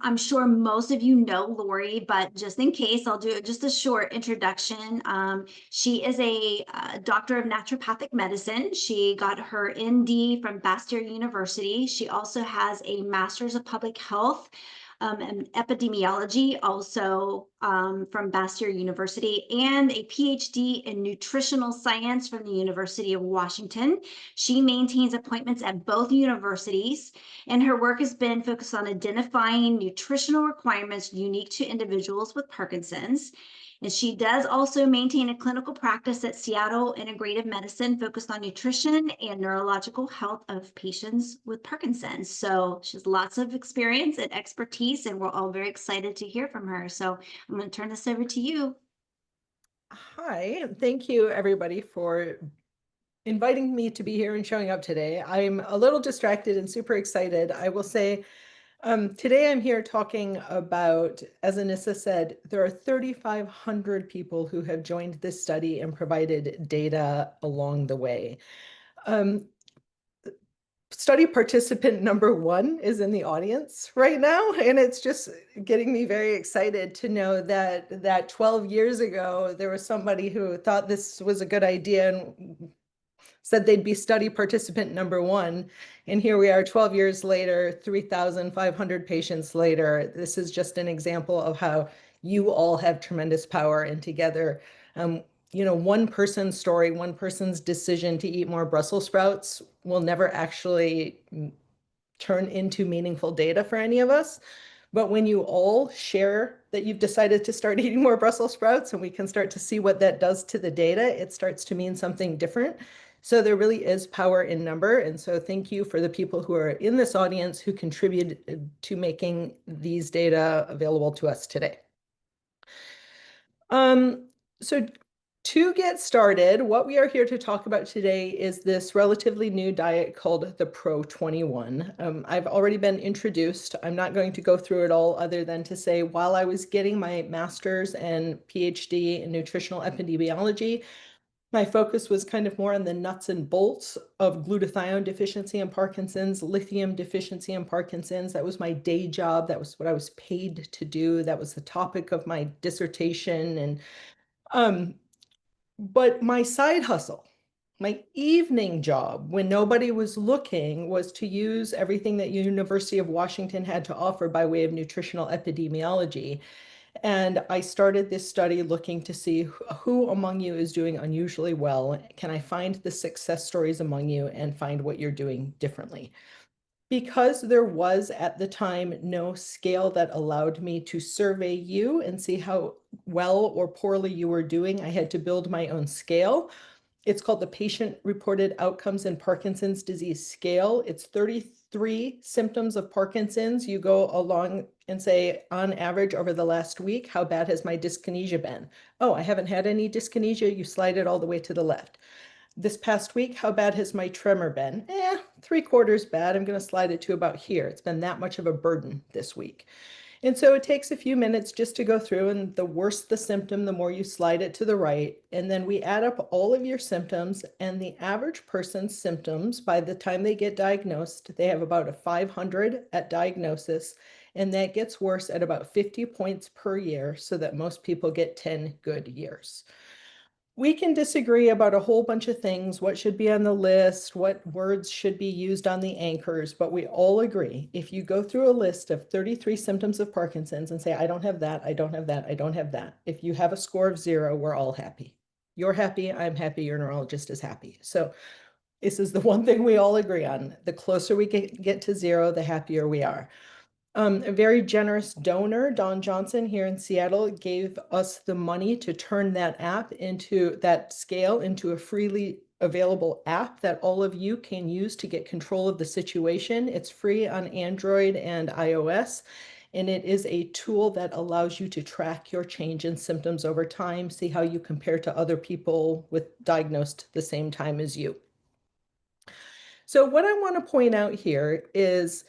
I'm sure most of you know Laurie, but just in case, I'll do just a short introduction. She is a doctor of naturopathic medicine. She got her MD from Bastyr University. She also has a master's of public health and epidemiology, also from Bastyr University, and a PhD in nutritional science from the University of Washington. She maintains appointments at both universities, and her work has been focused on identifying nutritional requirements unique to individuals with Parkinson's. And she does also maintain a clinical practice at Seattle Integrative Medicine focused on nutrition and neurological health of patients with Parkinson's. So she has lots of experience and expertise, and we're all very excited to hear from her. So I'm going to turn this over to you. Hi, thank you everybody for inviting me to be here and showing up today. I'm a little distracted and super excited. I will say today I'm here talking about, as Anissa said, there are 3,500 people who have joined this study and provided data along the way. Study participant number 1 is in the audience right now, and it's just getting me very excited to know that 12 years ago there was somebody who thought this was a good idea and said they'd be study participant number 1, and here we are 12 years later, 3,500 patients later. This is just an example of how you all have tremendous power, and together one person's story, one person's decision to eat more Brussels sprouts will never actually turn into meaningful data for any of us. But when you all share that you've decided to start eating more Brussels sprouts and we can start to see what that does to the data, it starts to mean something different. So there really is power in number. And so thank you for the people who are in this audience who contributed to making these data available to us today. So to get started, what we are here to talk about today is this relatively new diet called the PRO-21. I've already been introduced. I'm not going to go through it all other than to say, while I was getting my master's and PhD in nutritional epidemiology, my focus was kind of more on the nuts and bolts of glutathione deficiency in Parkinson's, lithium deficiency in Parkinson's. That was my day job. That was what I was paid to do. That was the topic of my dissertation. But my side hustle, my evening job, when nobody was looking, was to use everything that University of Washington had to offer by way of nutritional epidemiology. And I started this study looking to see who among you is doing unusually well. Can I find the success stories among you and find what you're doing differently? Because there was at the time no scale that allowed me to survey you and see how well or poorly you were doing, I had to build my own scale. It's called the Patient Reported Outcomes in Parkinson's Disease Scale. It's 33 symptoms of Parkinson's. You go along and say, on average, over the last week, how bad has my dyskinesia been? Oh, I haven't had any dyskinesia. You slide it all the way to the left. This past week, how bad has my tremor been? 3/4 bad. I'm going to slide it to about here. It's been that much of a burden this week. And so it takes a few minutes just to go through, and the worse the symptom, the more you slide it to the right. And then we add up all of your symptoms, and the average person's symptoms, by the time they get diagnosed, they have about a 500 at diagnosis, and that gets worse at about 50 points per year, so that most people get 10 good years. We can disagree about a whole bunch of things, what should be on the list, what words should be used on the anchors, but we all agree. If you go through a list of 33 symptoms of Parkinson's and say, I don't have that, I don't have that, I don't have that. If you have a score of 0, we're all happy. You're happy, I'm happy, your neurologist is happy. So this is the one thing we all agree on. The closer we get to 0, the happier we are. A very generous donor, Don Johnson here in Seattle, gave us the money to turn that scale into a freely available app that all of you can use to get control of the situation. It's free on Android and iOS, and it is a tool that allows you to track your change in symptoms over time, see how you compare to other people diagnosed the same time as you. So what I want to point out here is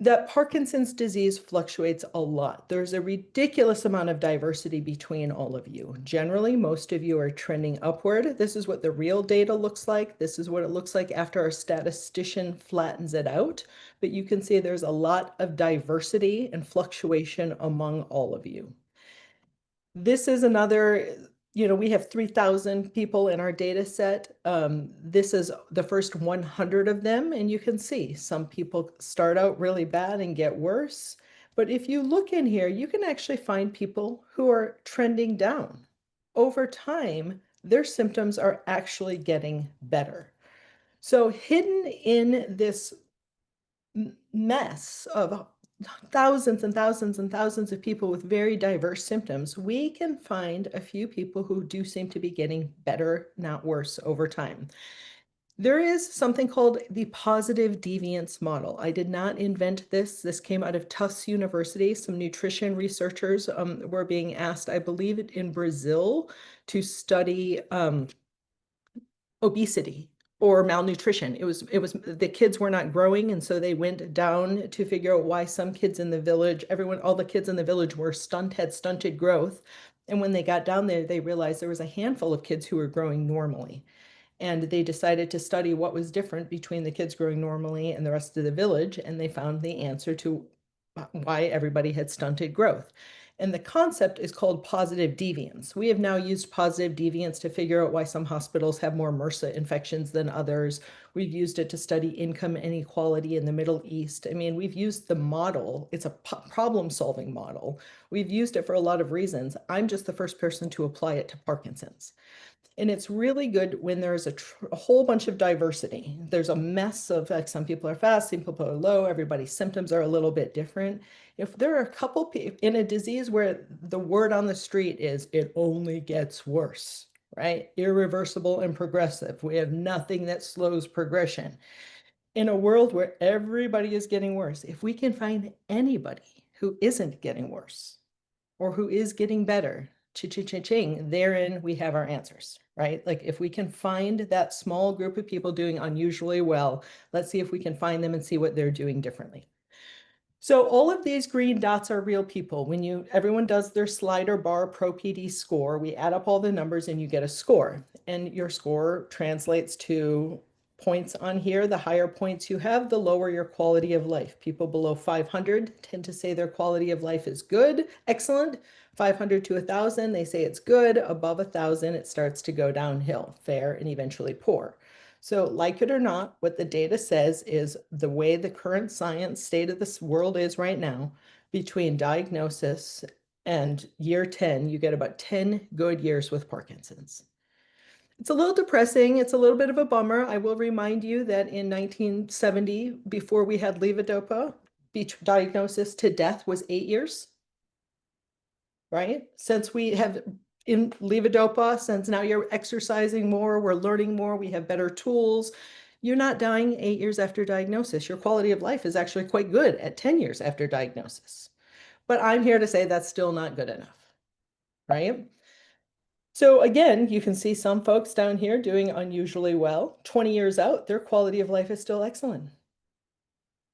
that Parkinson's disease fluctuates a lot. There's a ridiculous amount of diversity between all of you. Generally, most of you are trending upward. This is what the real data looks like. This is what it looks like after our statistician flattens it out. But you can see there's a lot of diversity and fluctuation among all of you. This is another, we have 3,000 people in our data set. This is the first 100 of them, and you can see some people start out really bad and get worse. But if you look in here, you can actually find people who are trending down. Over time, their symptoms are actually getting better. So hidden in this mess of thousands and thousands and thousands of people with very diverse symptoms, we can find a few people who do seem to be getting better, not worse, over time. There is something called the positive deviance model. I did not invent this. This came out of Tufts University. Some nutrition researchers were being asked, I believe in Brazil, to study obesity or malnutrition. It was the kids were not growing, and so they went down to figure out why some kids in the village, all the kids in the village had stunted growth. And when they got down there, they realized there was a handful of kids who were growing normally. And they decided to study what was different between the kids growing normally and the rest of the village, and they found the answer to why everybody had stunted growth. And the concept is called positive deviance. We have now used positive deviance to figure out why some hospitals have more MRSA infections than others. We've used it to study income inequality in the Middle East. I mean, we've used the model. It's a problem-solving model. We've used it for a lot of reasons. I'm just the first person to apply it to Parkinson's. And it's really good when there's a whole bunch of diversity. There's a mess of, like, some people are fast, some people are low, everybody's symptoms are a little bit different. If there are a couple people in a disease where the word on the street is it only gets worse, right? Irreversible and progressive. We have nothing that slows progression. In a world where everybody is getting worse, if we can find anybody who isn't getting worse or who is getting better, ching, therein we have our answers, right? Like, if we can find that small group of people doing unusually well, let's see if we can find them and see what they're doing differently. So all of these green dots are real people. When everyone does their slider bar pro-PD score, we add up all the numbers and you get a score. And your score translates to points on here. The higher points you have, the lower your quality of life. People below 500 tend to say their quality of life is good, excellent. 500 to 1,000, they say it's good. Above 1,000, it starts to go downhill, fair, and eventually poor. So, like it or not, what the data says is the way the current science state of this world is right now, between diagnosis and year 10, you get about 10 good years with Parkinson's. It's a little depressing. It's a little bit of a bummer. I will remind you that in 1970, before we had levodopa, diagnosis to death was 8 years, right? Since we have in levodopa, since now you're exercising more, we're learning more, we have better tools, you're not dying 8 years after diagnosis. Your quality of life is actually quite good at 10 years after diagnosis. But I'm here to say that's still not good enough, right? So again, you can see some folks down here doing unusually well. 20 years out, their quality of life is still excellent.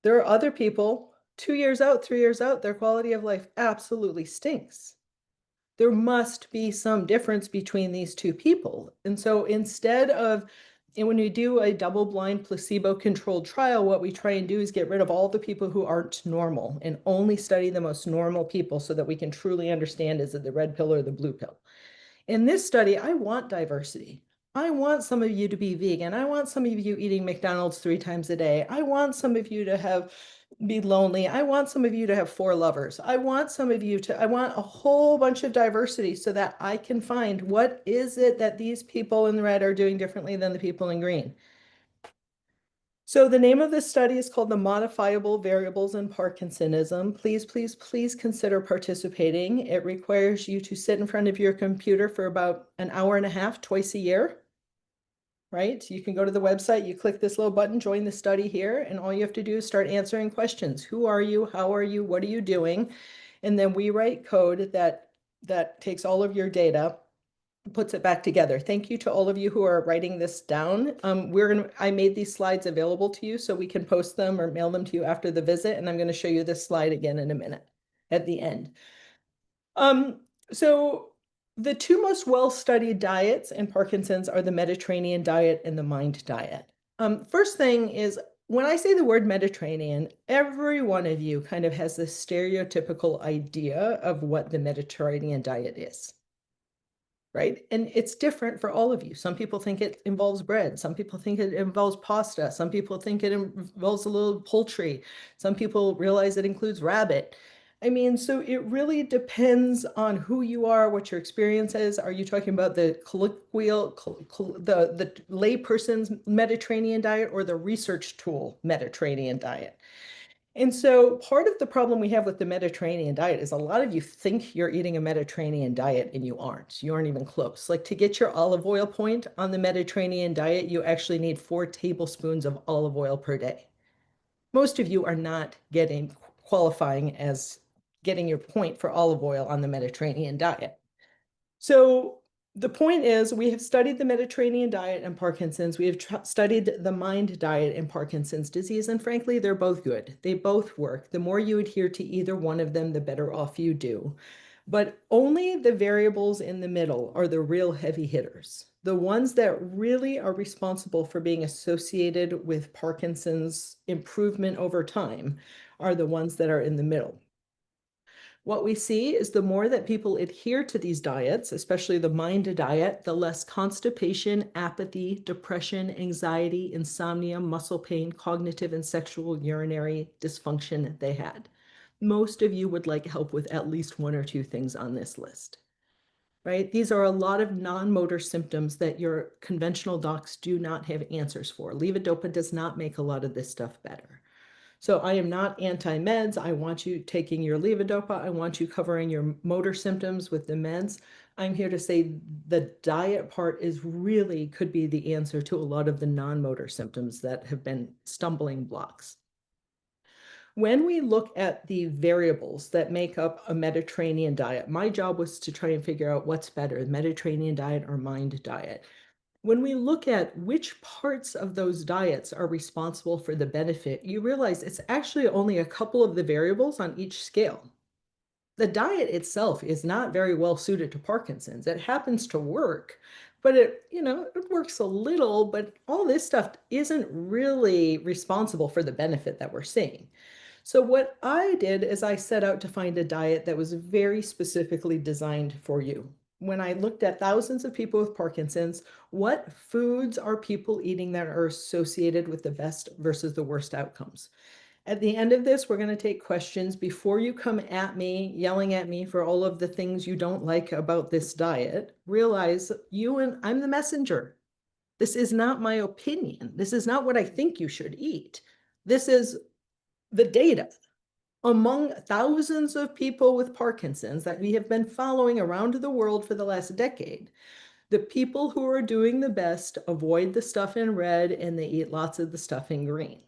There are other people 2 years out, 3 years out, their quality of life absolutely stinks. There must be some difference between these two people. And so instead of, and when we do a double-blind placebo-controlled trial, what we try and do is get rid of all the people who aren't normal and only study the most normal people so that we can truly understand, is it the red pill or the blue pill? In this study, I want diversity. I want some of you to be vegan. I want some of you eating McDonald's 3 times a day. I want some of you to be lonely. I want some of you to have 4 lovers. I want a whole bunch of diversity so that I can find what is it that these people in red are doing differently than the people in green. So the name of this study is called the Modifiable Variables in Parkinsonism. Please, please, please consider participating. It requires you to sit in front of your computer for about an hour and a half twice a year, right? You can go to the website, you click this little button, join the study here, and all you have to do is start answering questions. Who are you? How are you? What are you doing? And then we write code that takes all of your data puts it back together. Thank you to all of you who are writing this down. I made these slides available to you so we can post them or mail them to you after the visit. And I'm going to show you this slide again in a minute at the end. So the two most well-studied diets in Parkinson's are the Mediterranean diet and the MIND diet. First thing is, when I say the word Mediterranean, every one of you kind of has this stereotypical idea of what the Mediterranean diet is, right? And it's different for all of you. Some people think it involves bread. Some people think it involves pasta. Some people think it involves a little poultry. Some people realize it includes rabbit. I mean, so it really depends on who you are, what your experience is. Are you talking about the colloquial, the layperson's Mediterranean diet or the research tool Mediterranean diet? And so part of the problem we have with the Mediterranean diet is a lot of you think you're eating a Mediterranean diet and you aren't. You aren't even close. Like, to get your olive oil point on the Mediterranean diet, you actually need 4 tablespoons of olive oil per day. Most of you are not qualifying as getting your point for olive oil on the Mediterranean diet. So the point is, we have studied the Mediterranean diet in Parkinson's. We have studied the MIND diet in Parkinson's disease, and frankly, they're both good. They both work. The more you adhere to either one of them, the better off you do. But only the variables in the middle are the real heavy hitters. The ones that really are responsible for being associated with Parkinson's improvement over time are the ones that are in the middle. What we see is the more that people adhere to these diets, especially the MIND diet, the less constipation, apathy, depression, anxiety, insomnia, muscle pain, cognitive and sexual urinary dysfunction they had. Most of you would like help with at least 1 or 2 things on this list, right? These are a lot of non-motor symptoms that your conventional docs do not have answers for. Levodopa does not make a lot of this stuff better. So I am not anti-meds. I want you taking your levodopa. I want you covering your motor symptoms with the meds. I'm here to say the diet part is really could be the answer to a lot of the non-motor symptoms that have been stumbling blocks. When we look at the variables that make up a Mediterranean diet, my job was to try and figure out what's better, the Mediterranean diet or MIND diet. When we look at which parts of those diets are responsible for the benefit, you realize it's actually only a couple of the variables on each scale. The diet itself is not very well suited to Parkinson's. It happens to work, but it works a little, but all this stuff isn't really responsible for the benefit that we're seeing. So what I did is I set out to find a diet that was very specifically designed for you. When I looked at thousands of people with Parkinson's, what foods are people eating that are associated with the best versus the worst outcomes? At the end of this, we're going to take questions. Before you come at me, yelling at me for all of the things you don't like about this diet, realize I'm the messenger. This is not my opinion. This is not what I think you should eat. This is the data. Among thousands of people with Parkinson's that we have been following around the world for the last decade, the people who are doing the best avoid the stuff in red and they eat lots of the stuff in green.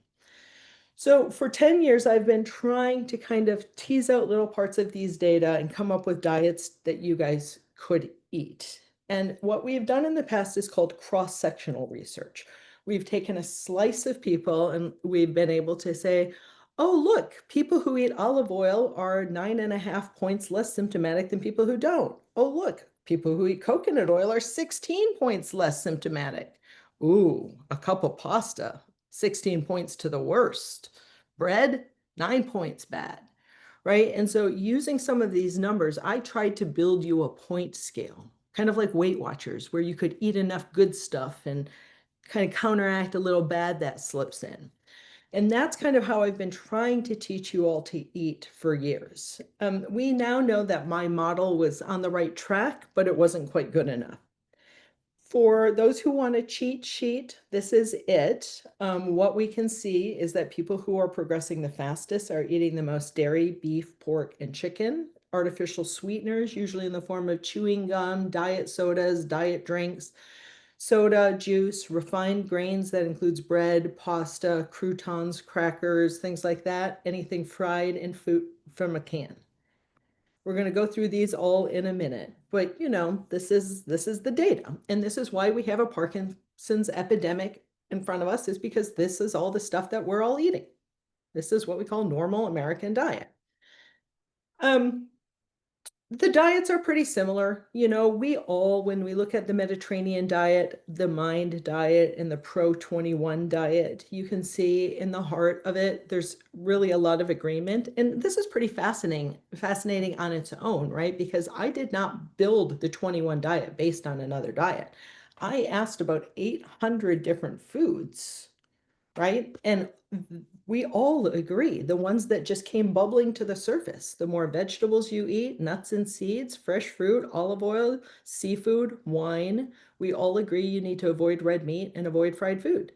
So for 10 years, I've been trying to kind of tease out little parts of these data and come up with diets that you guys could eat. And what we've done in the past is called cross-sectional research. We've taken a slice of people and we've been able to say, oh, look, people who eat olive oil are 9.5 points less symptomatic than people who don't. Oh, look, people who eat coconut oil are 16 points less symptomatic. Ooh, a cup of pasta, 16 points to the worst. Bread, 9 points bad, right? And so using some of these numbers, I tried to build you a point scale, kind of like Weight Watchers, where you could eat enough good stuff and kind of counteract a little bad that slips in. And that's kind of how I've been trying to teach you all to eat for years. We now know that my model was on the right track, but it wasn't quite good enough. For those who want a cheat sheet, this is it. What we can see is that people who are progressing the fastest are eating the most dairy, beef, pork, and chicken. Artificial sweeteners, usually in the form of chewing gum, diet sodas, diet drinks, soda, juice, refined grains that includes bread, pasta, croutons, crackers, things like that, anything fried in food from a can. We're going to go through these all in a minute, but you know, this is the data, and this is why we have a Parkinson's epidemic in front of us, is because this is all the stuff that we're all eating. This is what we call normal American diet. The diets are pretty similar. You know, we all, when we look at the Mediterranean diet, the MIND diet, and the PRO-21 diet, you can see in the heart of it, there's really a lot of agreement. And this is pretty fascinating on its own, right? Because I did not build the 21 diet based on another diet. I asked about 800 different foods, right? And we all agree, the ones that just came bubbling to the surface, the more vegetables you eat, nuts and seeds, fresh fruit, olive oil, seafood, wine, we all agree you need to avoid red meat and avoid fried food.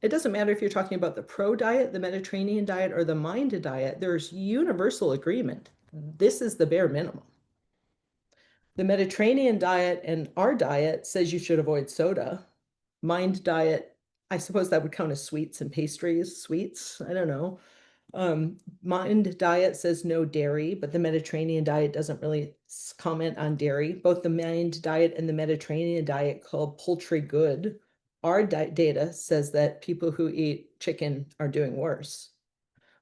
It doesn't matter if you're talking about the PRO diet, the Mediterranean diet, or the MIND diet, there's universal agreement. This is the bare minimum. The Mediterranean diet and our diet says you should avoid soda. MIND diet, I suppose that would count as sweets and pastries, sweets, I don't know. MIND diet says no dairy, but the Mediterranean diet doesn't really comment on dairy. Both the MIND diet and the Mediterranean diet called poultry good. Our data says that people who eat chicken are doing worse,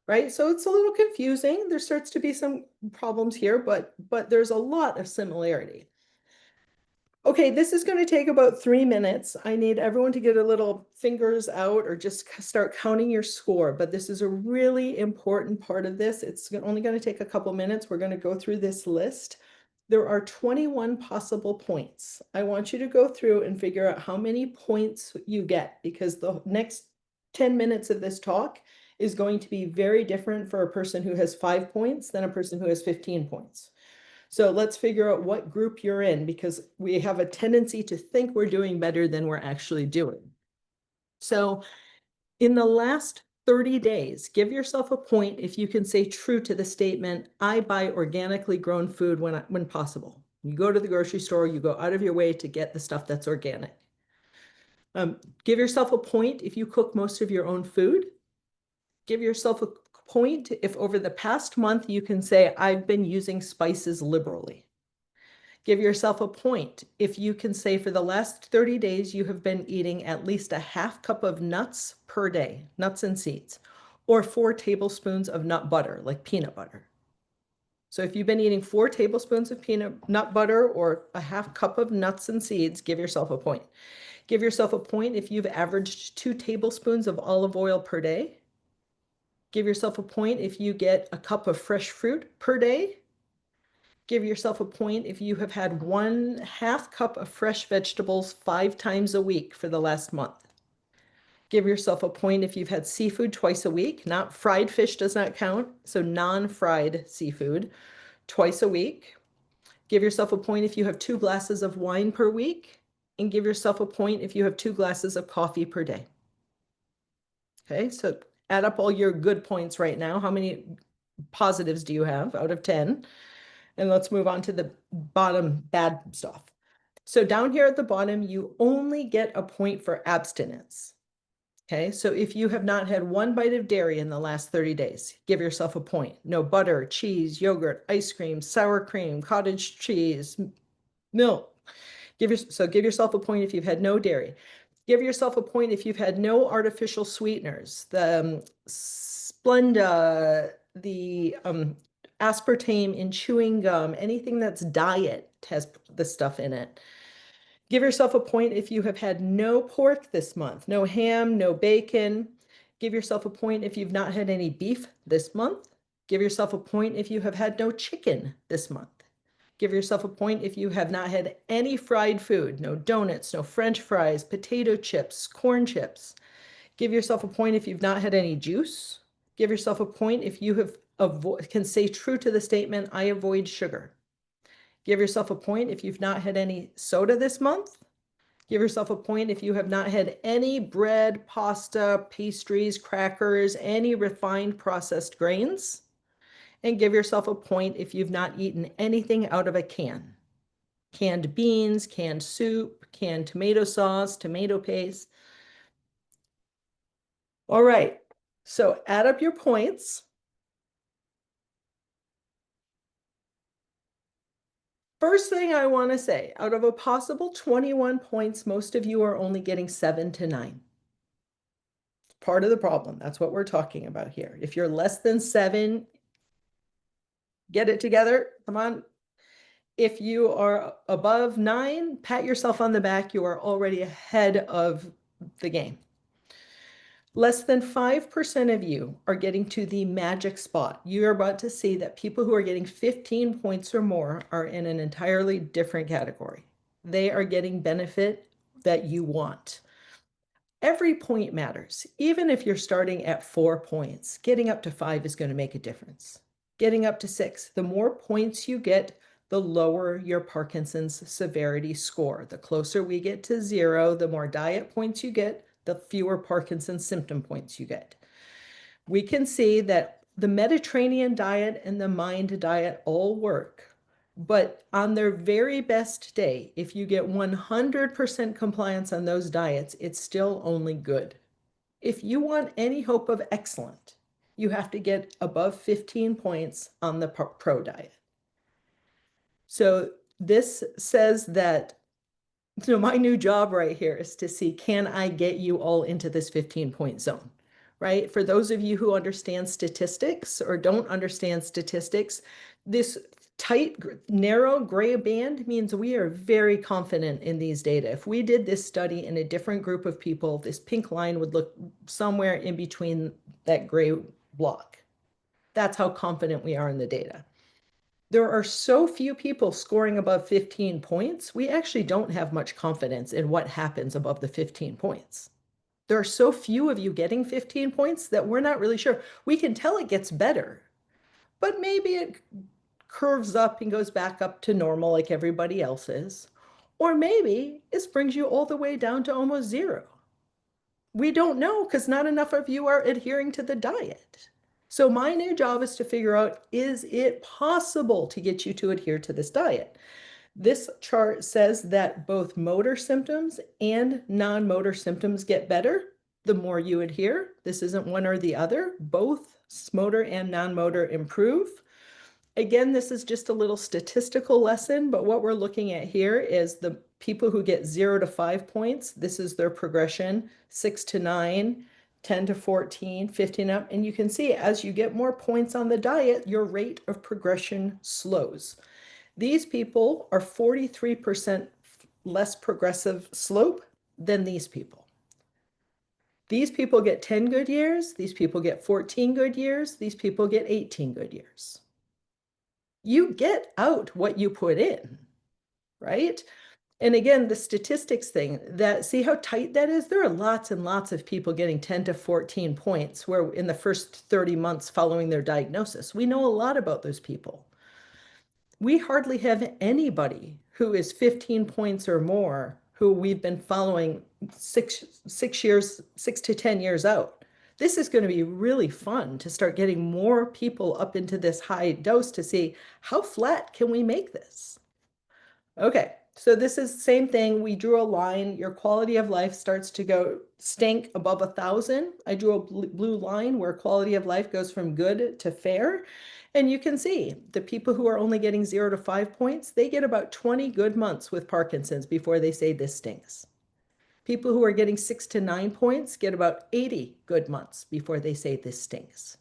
right? So it's a little confusing. There starts to be some problems here, but there's a lot of similarity. Okay, this is going to take about 3 minutes. I need everyone to get a little fingers out or just start counting your score, but this is a really important part of this. It's only going to take a couple minutes. We're going to go through this list. There are 21 possible points. I want you to go through and figure out how many points you get, because the next 10 minutes of this talk is going to be very different for a person who has 5 points than a person who has 15 points. So let's figure out what group you're in, because we have a tendency to think we're doing better than we're actually doing. So in the last 30 days, give yourself a point if you can say true to the statement, I buy organically grown food when possible. You go to the grocery store, you go out of your way to get the stuff that's organic. Give yourself a point if you cook most of your own food. Give yourself a point if over the past month you can say, I've been using spices liberally. Give yourself a point if you can say for the last 30 days you have been eating at least a half cup of nuts per day, nuts and seeds, or 4 tablespoons of nut butter, like peanut butter. So if you've been eating 4 tablespoons of nut butter or a half cup of nuts and seeds, give yourself a point. Give yourself a point if you've averaged 2 tablespoons of olive oil per day. Give yourself a point if you get a cup of fresh fruit per day. Give yourself a point if you have had 1/2 cup of fresh vegetables 5 times a week for the last month. Give yourself a point if you've had seafood twice a week. Not fried fish does not count, so non-fried seafood twice a week. Give yourself a point if you have 2 glasses of wine per week, and give yourself a point if you have 2 glasses of coffee per day. Okay, so add up all your good points right now. How many positives do you have out of 10? And let's move on to the bottom bad stuff. So down here at the bottom, you only get a point for abstinence. Okay, so if you have not had 1 bite of dairy in the last 30 days, give yourself a point. No butter, cheese, yogurt, ice cream, sour cream, cottage cheese, milk. Give yourself a point if you've had no dairy. Give yourself a point if you've had no artificial sweeteners. The Splenda, the aspartame in chewing gum, anything that's diet has the stuff in it. Give yourself a point if you have had no pork this month, no ham, no bacon. Give yourself a point if you've not had any beef this month. Give yourself a point if you have had no chicken this month. Give yourself a point if you have not had any fried food, no donuts, no French fries, potato chips, corn chips. Give yourself a point if you've not had any juice. Give yourself a point if you can say true to the statement, I avoid sugar. Give yourself a point if you've not had any soda this month. Give yourself a point if you have not had any bread, pasta, pastries, crackers, any refined processed grains. And give yourself a point if you've not eaten anything out of a can. Canned beans, canned soup, canned tomato sauce, tomato paste. All right, so add up your points. First thing I want to say, out of a possible 21 points, most of you are only getting 7 to 9. Part of the problem. That's what we're talking about here. If you're less than 7, get it together. Come on. If you are above 9, pat yourself on the back. You are already ahead of the game. Less than 5% of you are getting to the magic spot. You're about to see that people who are getting 15 points or more are in an entirely different category. They are getting benefit that you want. Every point matters. Even if you're starting at 4 points, getting up to 5 is going to make a difference. Getting up to 6, the more points you get, the lower your Parkinson's severity score. The closer we get to 0, the more diet points you get, the fewer Parkinson's symptom points you get. We can see that the Mediterranean diet and the MIND diet all work. But on their very best day, if you get 100% compliance on those diets, it's still only good. If you want any hope of excellent, you have to get above 15 points on the PRO diet. So this says that, so my new job right here is to see, can I get you all into this 15-point zone, right? For those of you who understand statistics or don't understand statistics, this tight, narrow gray band means we are very confident in these data. If we did this study in a different group of people, this pink line would look somewhere in between that gray block. That's how confident we are in the data. There are so few people scoring above 15 points, we actually don't have much confidence in what happens above the 15 points. There are so few of you getting 15 points that we're not really sure. We can tell it gets better, but maybe it curves up and goes back up to normal like everybody else's. Or maybe it brings you all the way down to almost 0. We don't know because not enough of you are adhering to the diet. So my new job is to figure out, is it possible to get you to adhere to this diet? This chart says that both motor symptoms and non-motor symptoms get better the more you adhere. This isn't one or the other. Both motor and non-motor improve. Again, this is just a little statistical lesson, but what we're looking at here is the people who get 0 to 5 points. This is their progression, 6 to 9, 10 to 14, 15 up. And you can see as you get more points on the diet, your rate of progression slows. These people are 43% less progressive slope than these people. These people get 10 good years. These people get 14 good years. These people get 18 good years. You get out what you put in, right? And again, the statistics thing, that see how tight that is? There are lots and lots of people getting 10 to 14 points where in the first 30 months following their diagnosis. We know a lot about those people. We hardly have anybody who is 15 points or more who we've been following 6 to 10 years out. This is going to be really fun to start getting more people up into this high dose to see how flat can we make this. Okay, so this is the same thing. We drew a line. Your quality of life starts to go stink above 1,000. I drew a blue line where quality of life goes from good to fair. And you can see the people who are only getting 0 to 5 points, they get about 20 good months with Parkinson's before they say this stinks. People who are getting 6 to 9 points get about 80 good months before they say this stinks.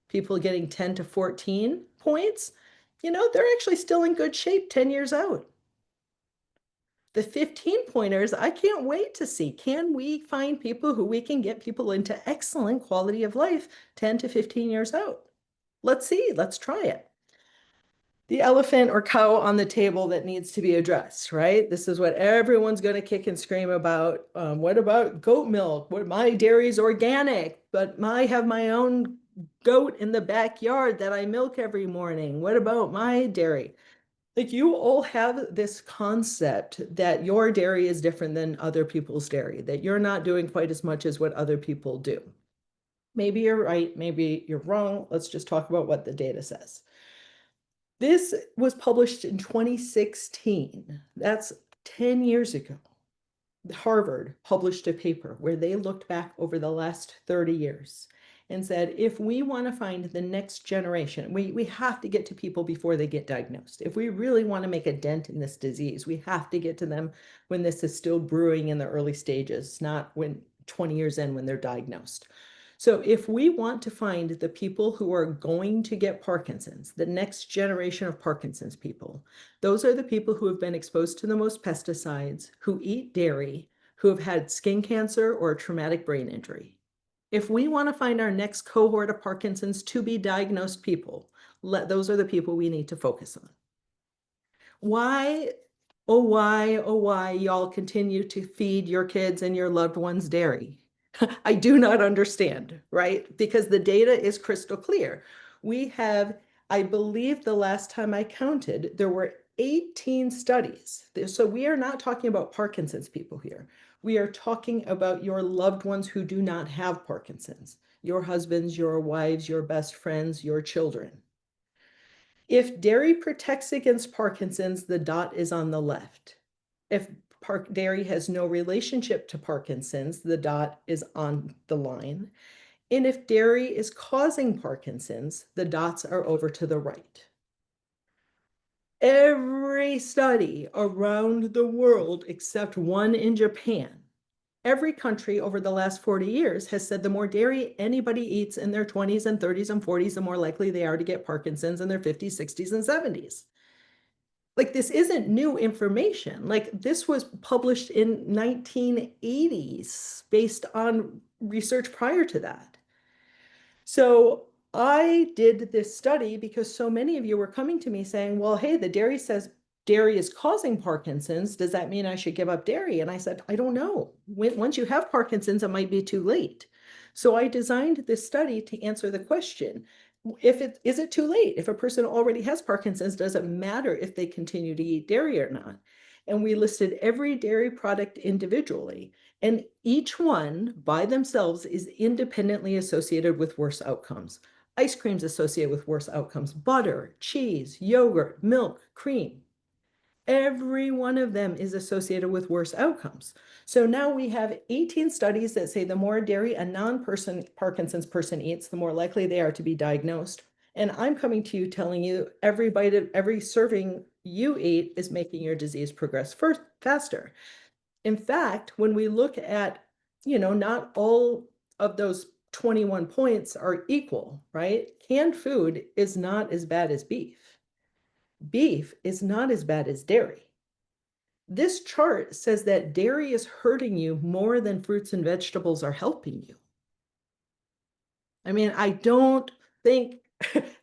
People getting 10 to 14 points, they're actually still in good shape 10 years out. The 15 pointers, I can't wait to see. Can we find people who we can get people into excellent quality of life 10 to 15 years out? Let's see, let's try it. The elephant or cow on the table that needs to be addressed, right? This is what everyone's going to kick and scream about. What about goat milk? My dairy's organic, but I have my own goat in the backyard that I milk every morning. What about my dairy? Like, you all have this concept that your dairy is different than other people's dairy, that you're not doing quite as much as what other people do. Maybe you're right, maybe you're wrong. Let's just talk about what the data says. This was published in 2016. That's 10 years ago. Harvard published a paper where they looked back over the last 30 years. and said, if we want to find the next generation, we have to get to people before they get diagnosed. If we really want to make a dent in this disease, we have to get to them when this is still brewing in the early stages, not when 20 years in when they're diagnosed. So if we want to find the people who are going to get Parkinson's, the next generation of Parkinson's people, those are the people who have been exposed to the most pesticides, who eat dairy, who have had skin cancer or a traumatic brain injury. If we want to find our next cohort of Parkinson's to be diagnosed people, those are the people we need to focus on. Why, oh why y'all continue to feed your kids and your loved ones dairy? I do not understand, right? Because the data is crystal clear. We have, I believe the last time I counted, there were 18 studies. So we are not talking about Parkinson's people here. We are talking about your loved ones who do not have Parkinson's, your husbands, your wives, your best friends, your children. If dairy protects against Parkinson's, the dot is on the left. If dairy has no relationship to Parkinson's, the dot is on the line. And if dairy is causing Parkinson's, the dots are over to the right. Every study around the world, except one in Japan, every country over the last 40 years has said the more dairy anybody eats in their 20s and 30s and 40s, the more likely they are to get Parkinson's in their 50s, 60s, and 70s. Like, this isn't new information. Like, this was published in 1980s based on research prior to that. So I did this study because so many of you were coming to me saying, well, hey, the dairy says dairy is causing Parkinson's. Does that mean I should give up dairy? And I said, I don't know. Once you have Parkinson's, it might be too late. So I designed this study to answer the question, is it too late? If a person already has Parkinson's, does it matter if they continue to eat dairy or not? And we listed every dairy product individually, and each one by themselves is independently associated with worse outcomes. Ice cream's associated with worse outcomes, butter, cheese, yogurt, milk, cream. Every one of them is associated with worse outcomes. So now we have 18 studies that say the more dairy a non-Parkinson's person eats, the more likely they are to be diagnosed. And I'm coming to you telling you every bite of every serving you eat is making your disease progress faster. In fact, when we look at, not all of those 21 points are equal, right? Canned food is not as bad as beef. Beef is not as bad as dairy. This chart says that dairy is hurting you more than fruits and vegetables are helping you. I mean, I don't think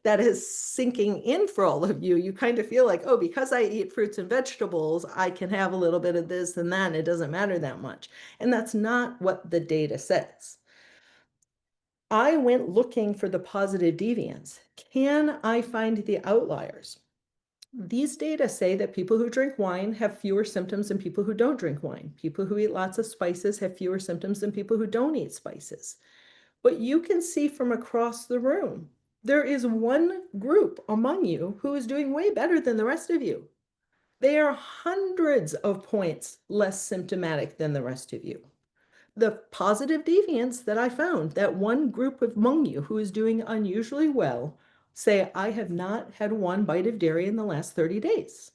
that is sinking in for all of you. You kind of feel like, oh, because I eat fruits and vegetables, I can have a little bit of this and that, and it doesn't matter that much. And that's not what the data says. I went looking for the positive deviance. Can I find the outliers? These data say that people who drink wine have fewer symptoms than people who don't drink wine. People who eat lots of spices have fewer symptoms than people who don't eat spices. But you can see from across the room, there is one group among you who is doing way better than the rest of you. They are hundreds of points less symptomatic than the rest of you. The positive deviance that I found, that one group among you who is doing unusually well, say, I have not had one bite of dairy in the last 30 days.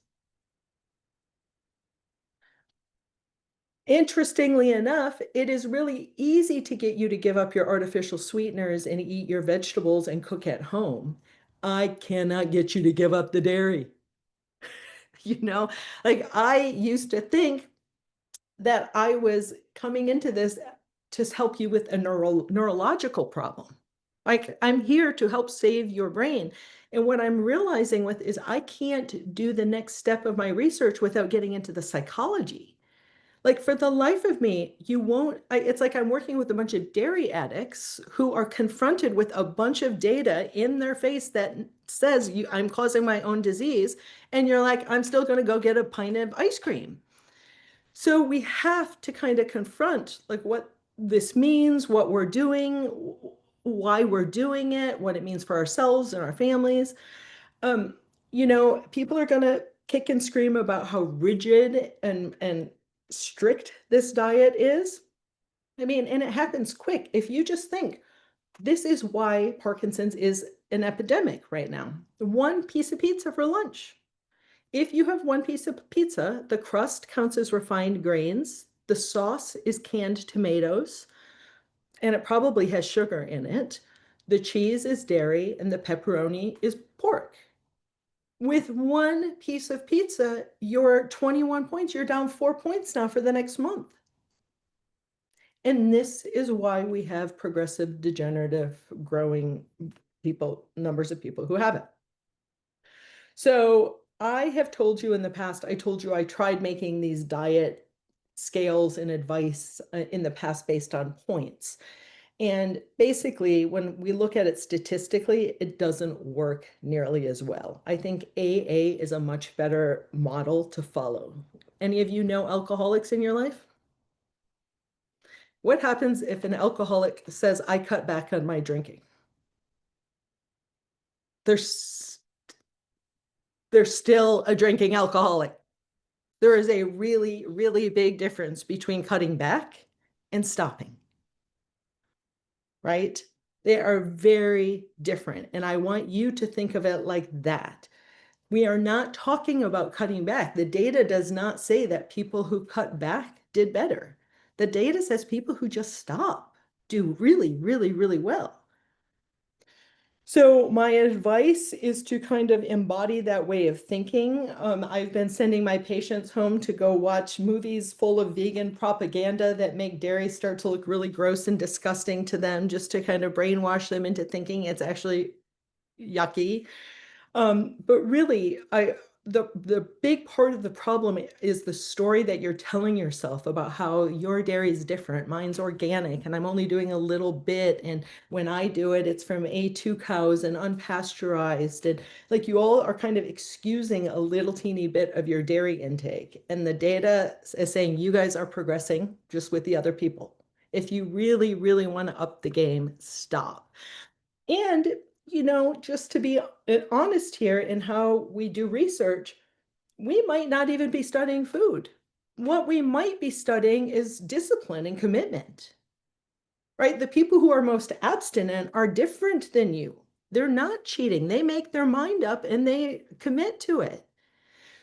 Interestingly enough, it is really easy to get you to give up your artificial sweeteners and eat your vegetables and cook at home. I cannot get you to give up the dairy. Like, I used to think that I was coming into this to help you with a neurological problem. Like, I'm here to help save your brain. And what I'm realizing with is I can't do the next step of my research without getting into the psychology. Like, for the life of me, it's like I'm working with a bunch of dairy addicts who are confronted with a bunch of data in their face that says I'm causing my own disease. And you're like, I'm still going to go get a pint of ice cream. So we have to kind of confront like what this means, what we're doing, why we're doing it, what it means for ourselves and our families. People are going to kick and scream about how rigid and strict this diet is. I mean, and it happens quick. If you just think, This is why Parkinson's is an epidemic right now. One piece of pizza for lunch. If you have one piece of pizza, the crust counts as refined grains, the sauce is canned tomatoes, and it probably has sugar in it. The cheese is dairy, and the pepperoni is pork. With one piece of pizza, you're 21 points. You're down 4 points now for the next month. And this is why we have progressive degenerative growing numbers of people who have it. So I have told you in the past, I told you I tried making these diet scales and advice in the past based on points. And basically, when we look at it statistically, it doesn't work nearly as well. I think AA is a much better model to follow. Any of you know alcoholics in your life? What happens if an alcoholic says, I cut back on my drinking? They're still a drinking alcoholic. There is a really, really big difference between cutting back and stopping, right? They are very different. And I want you to think of it like that. We are not talking about cutting back. The data does not say that people who cut back did better. The data says people who just stop do really, really, really well. So my advice is to kind of embody that way of thinking. I've been sending my patients home to go watch movies full of vegan propaganda that make dairy start to look really gross and disgusting to them, just to kind of brainwash them into thinking it's actually yucky. But really, the big part of the problem is the story that you're telling yourself about how your dairy is different. Mine's organic, and I'm only doing a little bit. And when I do it, it's from A2 cows and unpasteurized. And like you all are kind of excusing a little teeny bit of your dairy intake. And the data is saying you guys are progressing just with the other people. If you really, really want to up the game, stop. And just to be honest here in how we do research, we might not even be studying food. What we might be studying is discipline and commitment, right? The people who are most abstinent are different than you. They're not cheating. They make their mind up and they commit to it.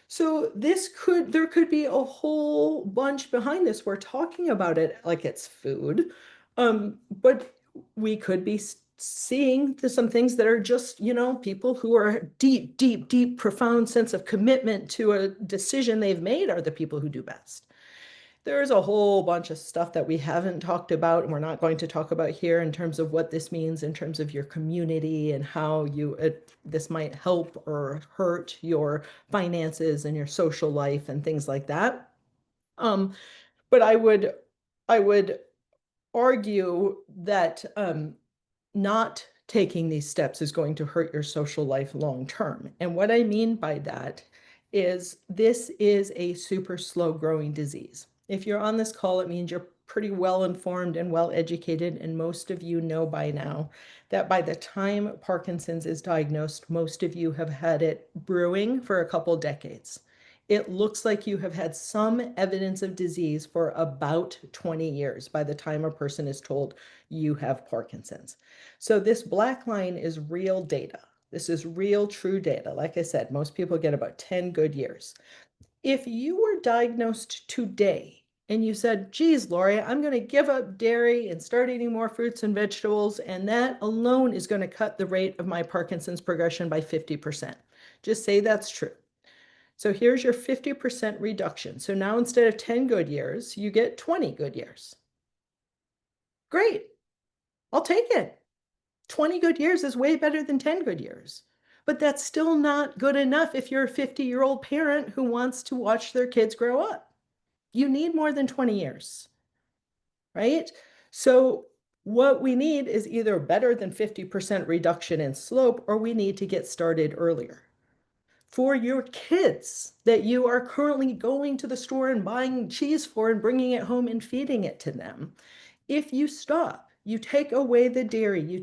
So there could be a whole bunch behind this. We're talking about it like it's food, but we could be seeing some things that are just, people who are deep, deep, deep, profound sense of commitment to a decision they've made are the people who do best. There's a whole bunch of stuff that we haven't talked about and we're not going to talk about here in terms of what this means in terms of your community and how this might help or hurt your finances and your social life and things like that. But I would argue that not taking these steps is going to hurt your social life long term. And what I mean by that is this is a super slow growing disease. If you're on this call, it means you're pretty well informed and well educated, and most of you know by now that by the time Parkinson's is diagnosed, most of you have had it brewing for a couple decades. It looks like you have had some evidence of disease for about 20 years by the time a person is told you have Parkinson's. So this black line is real data. This is real, true data. Like I said, most people get about 10 good years. If you were diagnosed today and you said, geez, Laurie, I'm going to give up dairy and start eating more fruits and vegetables, and that alone is going to cut the rate of my Parkinson's progression by 50%. Just say that's true. So here's your 50% reduction. So now instead of 10 good years, you get 20 good years. Great. I'll take it. 20 good years is way better than 10 good years. But that's still not good enough if you're a 50-year-old parent who wants to watch their kids grow up. You need more than 20 years, right? So what we need is either better than 50% reduction in slope, or we need to get started earlier. For your kids that you are currently going to the store and buying cheese for and bringing it home and feeding it to them, if you stop, you take away the dairy,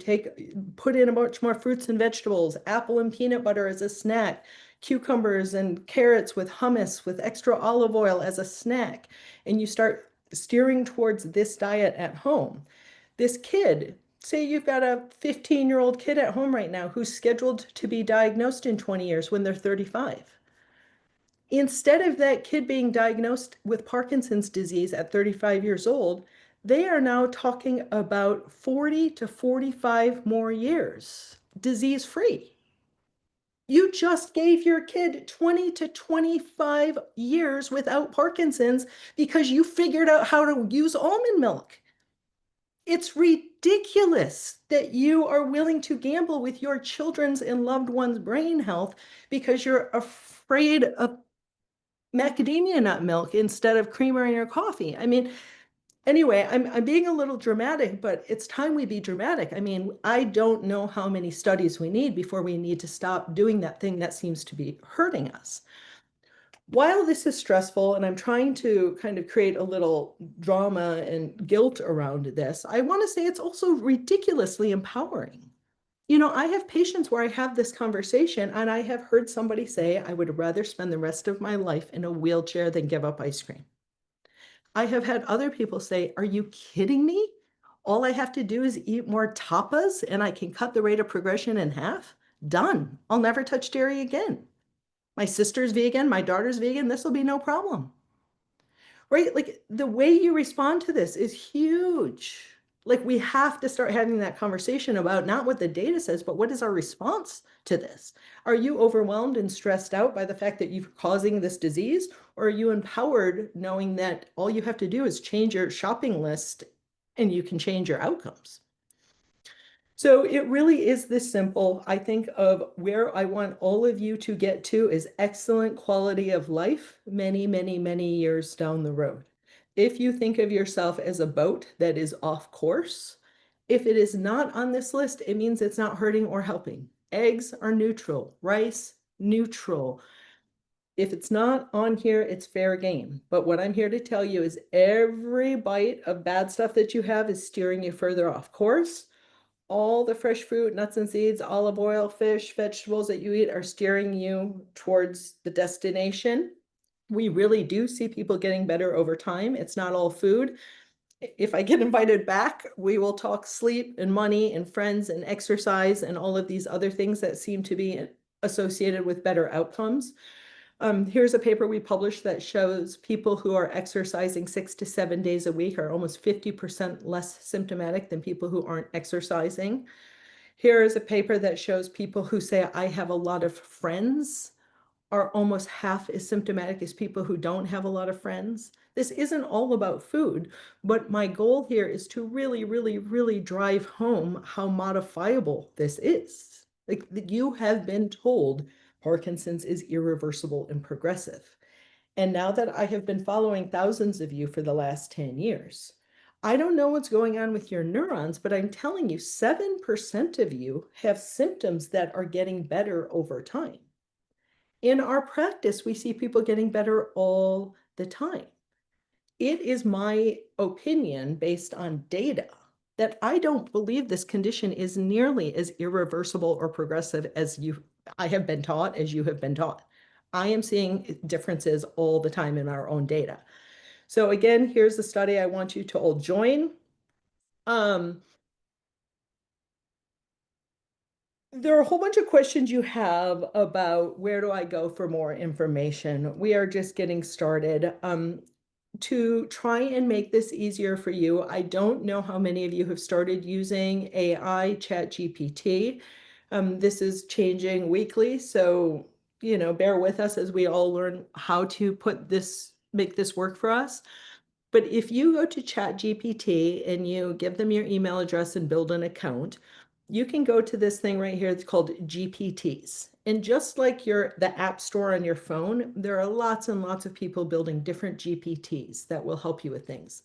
put in a bunch more fruits and vegetables, apple and peanut butter as a snack, cucumbers and carrots with hummus with extra olive oil as a snack, and you start steering towards this diet at home, this kid say you've got a 15-year-old kid at home right now who's scheduled to be diagnosed in 20 years when they're 35. Instead of that kid being diagnosed with Parkinson's disease at 35 years old, they are now talking about 40 to 45 more years disease-free. You just gave your kid 20 to 25 years without Parkinson's because you figured out how to use almond milk. It's ridiculous that you are willing to gamble with your children's and loved ones' brain health because you're afraid of macadamia nut milk instead of creamer in your coffee. I mean, anyway, I'm being a little dramatic, but it's time we be dramatic. I mean, I don't know how many studies we need before we need to stop doing that thing that seems to be hurting us. While this is stressful and I'm trying to kind of create a little drama and guilt around this, I want to say it's also ridiculously empowering. You know, I have patients where I have this conversation and I have heard somebody say, I would rather spend the rest of my life in a wheelchair than give up ice cream. I have had other people say, are you kidding me? All I have to do is eat more tapas and I can cut the rate of progression in half? Done. I'll never touch dairy again. My sister's vegan, my daughter's vegan, this will be no problem. Right? Like the way you respond to this is huge. Like we have to start having that conversation about not what the data says, but what is our response to this? Are you overwhelmed and stressed out by the fact that you're causing this disease? Or are you empowered knowing that all you have to do is change your shopping list and you can change your outcomes? So it really is this simple. I think of where I want all of you to get to is excellent quality of life many, many, many years down the road. If you think of yourself as a boat that is off course, if it is not on this list, it means it's not hurting or helping. Eggs are neutral, rice, neutral. If it's not on here, it's fair game. But what I'm here to tell you is every bite of bad stuff that you have is steering you further off course. All the fresh fruit, nuts and seeds, olive oil, fish, vegetables that you eat are steering you towards the destination. We really do see people getting better over time. It's not all food. If I get invited back, we will talk sleep and money and friends and exercise and all of these other things that seem to be associated with better outcomes. Here's a paper we published that shows people who are exercising 6 to 7 days a week are almost 50% less symptomatic than people who aren't exercising. Here is a paper that shows people who say, I have a lot of friends, are almost half as symptomatic as people who don't have a lot of friends. This isn't all about food, but my goal here is to really, really, really drive home how modifiable this is. Like you have been told Parkinson's is irreversible and progressive. And now that I have been following thousands of you for the last 10 years, I don't know what's going on with your neurons, but I'm telling you, 7% of you have symptoms that are getting better over time. In our practice, we see people getting better all the time. It is my opinion based on data that I don't believe this condition is nearly as irreversible or progressive as I have been taught, as you have been taught. I am seeing differences all the time in our own data. So again, here's the study I want you to all join. There are a whole bunch of questions you have about where do I go for more information. We are just getting started. To try and make this easier for you, I don't know how many of you have started using AI, ChatGPT. This is changing weekly, so bear with us as we all learn how to make this work for us. But if you go to ChatGPT and you give them your email address and build an account, you can go to this thing right here. It's called GPTs. And just like the app store on your phone, there are lots and lots of people building different GPTs that will help you with things.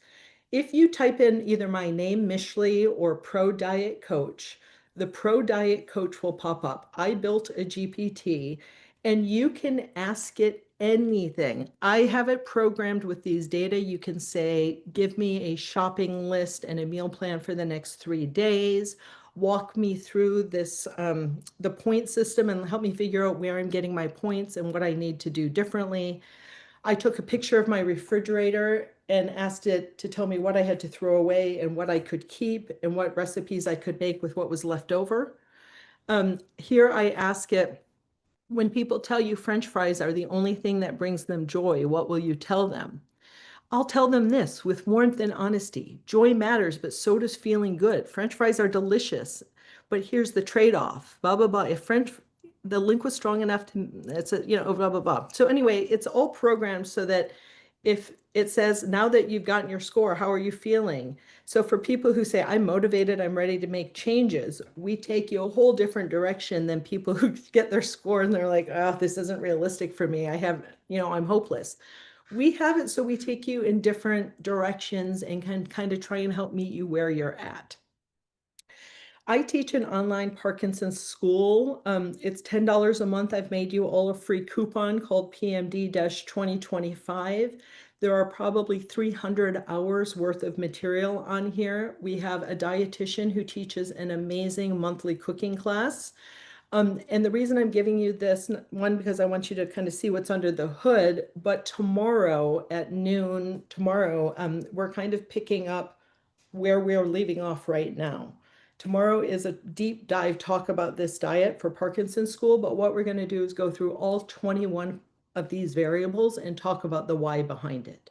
If you type in either my name, Mischley, or Pro Diet Coach, the Pro Diet Coach will pop up. I built a GPT and you can ask it anything. I have it programmed with these data. You can say, give me a shopping list and a meal plan for the next 3 days. Walk me through this, the point system and help me figure out where I'm getting my points and what I need to do differently. I took a picture of my refrigerator and asked it to tell me what I had to throw away and what I could keep and what recipes I could make with what was left over. Here I ask it, when people tell you French fries are the only thing that brings them joy, what will you tell them? I'll tell them this with warmth and honesty. Joy matters, but so does feeling good. French fries are delicious, but here's the trade-off. Blah, blah, blah. If the link was strong enough to, it's a, blah, blah, blah. So anyway, it's all programmed so that if it says, now that you've gotten your score, how are you feeling? So for people who say, I'm motivated, I'm ready to make changes, we take you a whole different direction than people who get their score and they're like, oh, this isn't realistic for me. I'm hopeless. We have it so we take you in different directions and can kind of try and help meet you where you're at. I teach an online Parkinson's school. It's $10 a month. I've made you all a free coupon called PMD-2025. There are probably 300 hours worth of material on here. We have a dietitian who teaches an amazing monthly cooking class. And the reason I'm giving you this, one, because I want you to kind of see what's under the hood, but tomorrow at noon, we're kind of picking up where we're leaving off right now. Tomorrow is a deep dive talk about this diet for Parkinson's school, but what we're going to do is go through all 21 of these variables and talk about the why behind it.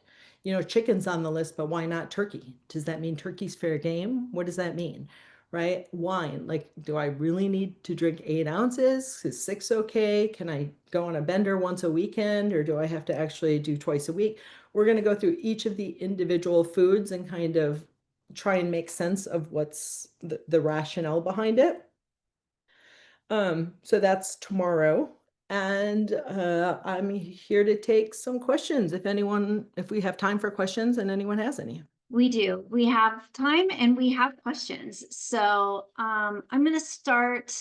Chicken's on the list, but why not turkey? Does that mean turkey's fair game? What does that mean? Right? Wine, like, do I really need to drink 8 ounces? Is 6 okay? Can I go on a bender once a weekend, or do I have to actually do twice a week? We're going to go through each of the individual foods and kind of try and make sense of what's the rationale behind it. So that's tomorrow. And I'm here to take some questions if we have time for questions and anyone has any. We do. We have time and we have questions. So I'm going to start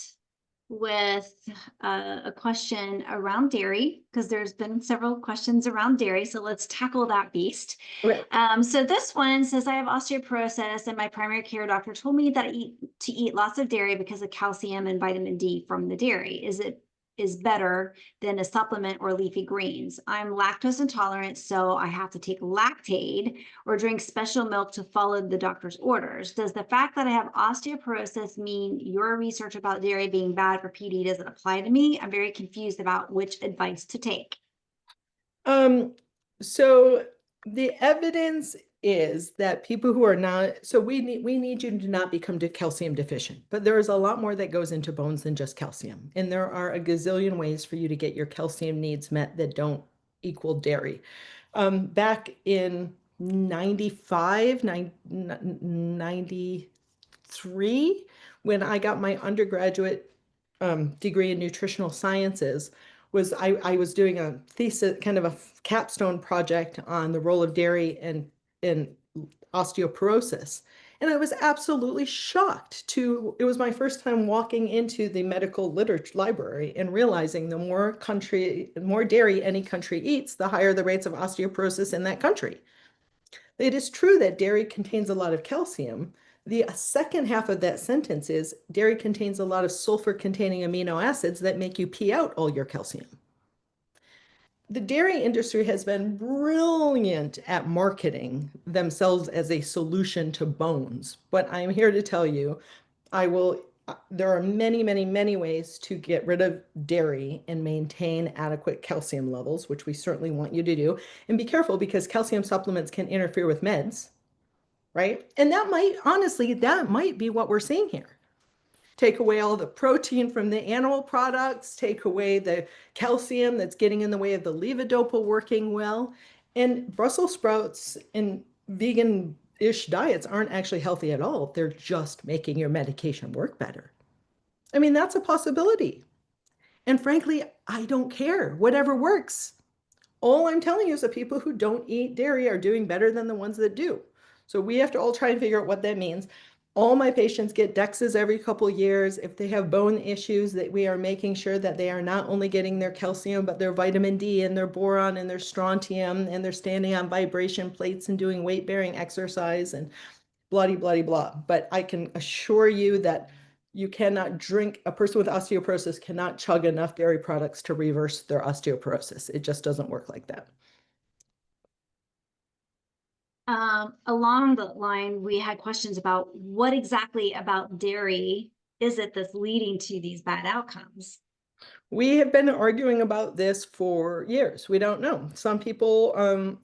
with a question around dairy, because there's been several questions around dairy. So let's tackle that beast. Okay. So this one says, I have osteoporosis and my primary care doctor told me that to eat lots of dairy because of calcium and vitamin D from the dairy. Is better than a supplement or leafy greens. I'm lactose intolerant, so I have to take Lactaid or drink special milk to follow the doctor's orders. Does the fact that I have osteoporosis mean your research about dairy being bad for PD doesn't apply to me? I'm very confused about which advice to take. So the evidence is that people who are not, so we need you to not become calcium deficient, but there is a lot more that goes into bones than just calcium. And there are a gazillion ways for you to get your calcium needs met that don't equal dairy. Back in 93, when I got my undergraduate degree in nutritional sciences, I was doing a thesis, kind of a capstone project on the role of dairy in osteoporosis. And I was absolutely shocked it was my first time walking into the medical literature library and realizing the more dairy any country eats, the higher the rates of osteoporosis in that country. It is true that dairy contains a lot of calcium. The second half of that sentence is dairy contains a lot of sulfur-containing amino acids that make you pee out all your calcium. The dairy industry has been brilliant at marketing themselves as a solution to bones, but I'm here to tell you, there are many, many, many ways to get rid of dairy and maintain adequate calcium levels, which we certainly want you to do. And be careful, because calcium supplements can interfere with meds, right? And that might be what we're seeing here. Take away all the protein from the animal products, take away the calcium that's getting in the way of the levodopa working well. And Brussels sprouts in vegan-ish diets aren't actually healthy at all. They're just making your medication work better. I mean, that's a possibility. And frankly, I don't care. Whatever works. All I'm telling you is that people who don't eat dairy are doing better than the ones that do. So we have to all try and figure out what that means. All my patients get DEXAs every couple years. If they have bone issues, that we are making sure that they are not only getting their calcium, but their vitamin D and their boron and their strontium, and they're standing on vibration plates and doing weight-bearing exercise and blah, blah, blah. But I can assure you that a person with osteoporosis cannot chug enough dairy products to reverse their osteoporosis. It just doesn't work like that. Along the line, we had questions about what exactly about dairy is it that's leading to these bad outcomes? We have been arguing about this for years. We don't know. Some people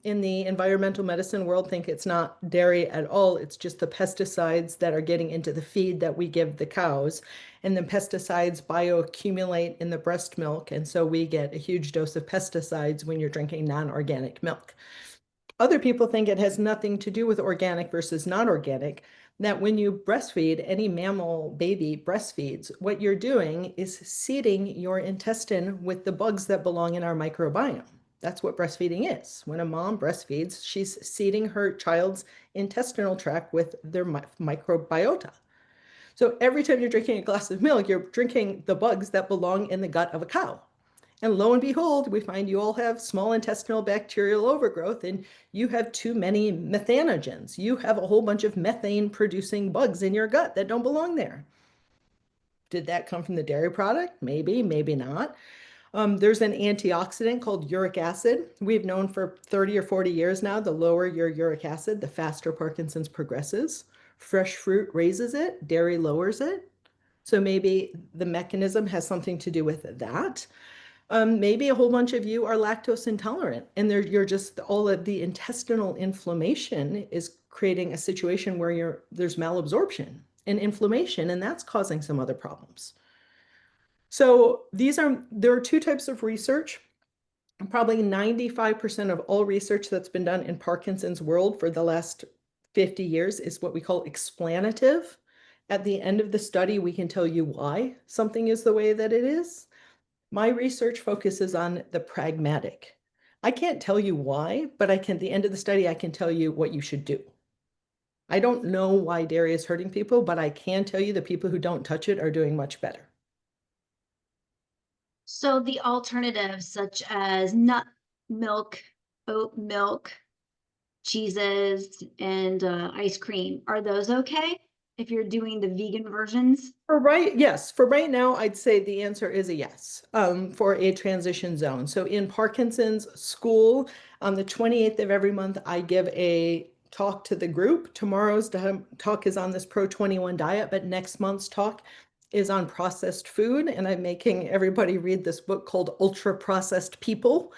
in the environmental medicine world think it's not dairy at all. It's just the pesticides that are getting into the feed that we give the cows. And then pesticides bioaccumulate in the breast milk. And so we get a huge dose of pesticides when you're drinking non-organic milk. Other people think it has nothing to do with organic versus non-organic, that when you breastfeed, any mammal baby breastfeeds, what you're doing is seeding your intestine with the bugs that belong in our microbiome. That's what breastfeeding is. When a mom breastfeeds, she's seeding her child's intestinal tract with their microbiota. So every time you're drinking a glass of milk, you're drinking the bugs that belong in the gut of a cow. And lo and behold, we find you all have small intestinal bacterial overgrowth and you have too many methanogens. You have a whole bunch of methane producing bugs in your gut that don't belong there. Did that come from the dairy product? Maybe, maybe not. There's an antioxidant called uric acid. We've known for 30 or 40 years now, the lower your uric acid, the faster Parkinson's progresses. Fresh fruit raises it, dairy lowers it. So maybe the mechanism has something to do with that. Maybe a whole bunch of you are lactose intolerant and you're just all of the intestinal inflammation is creating a situation where there's malabsorption and inflammation, and that's causing some other problems. So there are two types of research. Probably 95% of all research that's been done in Parkinson's world for the last 50 years is what we call explanative. At the end of the study, we can tell you why something is the way that it is. My research focuses on the pragmatic. I can't tell you why, but I can, at the end of the study, I can tell you what you should do. I don't know why dairy is hurting people, but I can tell you the people who don't touch it are doing much better. So the alternatives such as nut milk, oat milk, cheeses, and ice cream, are those okay if you're doing the vegan versions? Yes, for right now, I'd say the answer is a yes, for a transition zone. So in Parkinson's school, on the 28th of every month, I give a talk to the group. Tomorrow's talk is on this PRO-21 diet, but next month's talk is on processed food. And I'm making everybody read this book called Ultra Processed People.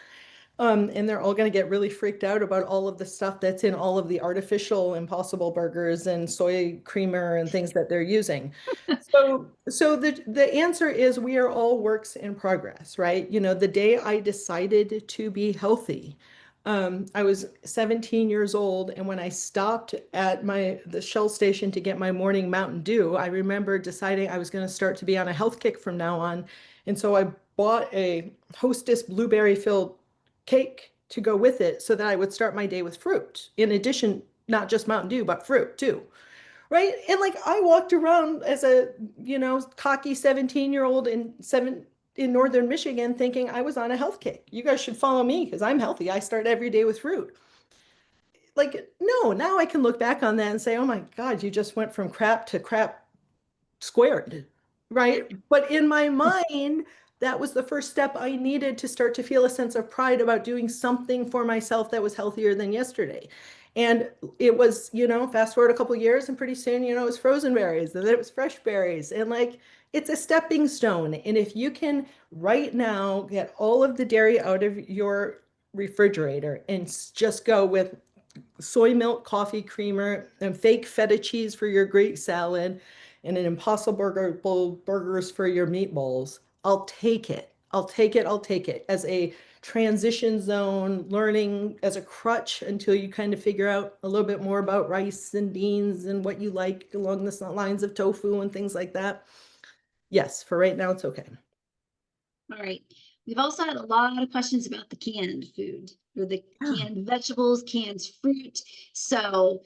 And they're all going to get really freaked out about all of the stuff that's in all of the artificial Impossible burgers and soy creamer and things that they're using. So the answer is we are all works in progress, right? You know, the day I decided to be healthy, I was 17 years old, and when I stopped at the Shell station to get my morning Mountain Dew, I remember deciding I was going to start to be on a health kick from now on. And so I bought a Hostess blueberry filled cake to go with it so that I would start my day with fruit. In addition, not just Mountain Dew, but fruit too. Right. And like I walked around as a, cocky 17-year-old in northern Michigan thinking I was on a health kick. You guys should follow me because I'm healthy. I start every day with fruit. Like, no, now I can look back on that and say, oh my God, you just went from crap to crap squared, right? But in my mind, that was the first step I needed to start to feel a sense of pride about doing something for myself that was healthier than yesterday. And it was, fast forward a couple of years and pretty soon, it was frozen berries, and then it was fresh berries. And like, it's a stepping stone. And if you can right now get all of the dairy out of your refrigerator and just go with soy milk, coffee creamer, and fake feta cheese for your Greek salad, and an Impossible burgers for your meatballs. I'll take it. I'll take it. I'll take it as a transition zone, learning as a crutch until you kind of figure out a little bit more about rice and beans and what you like along the lines of tofu and things like that. Yes, for right now, it's okay. All right. We've also had a lot of questions about the canned food or the Yeah. canned vegetables, canned fruit. So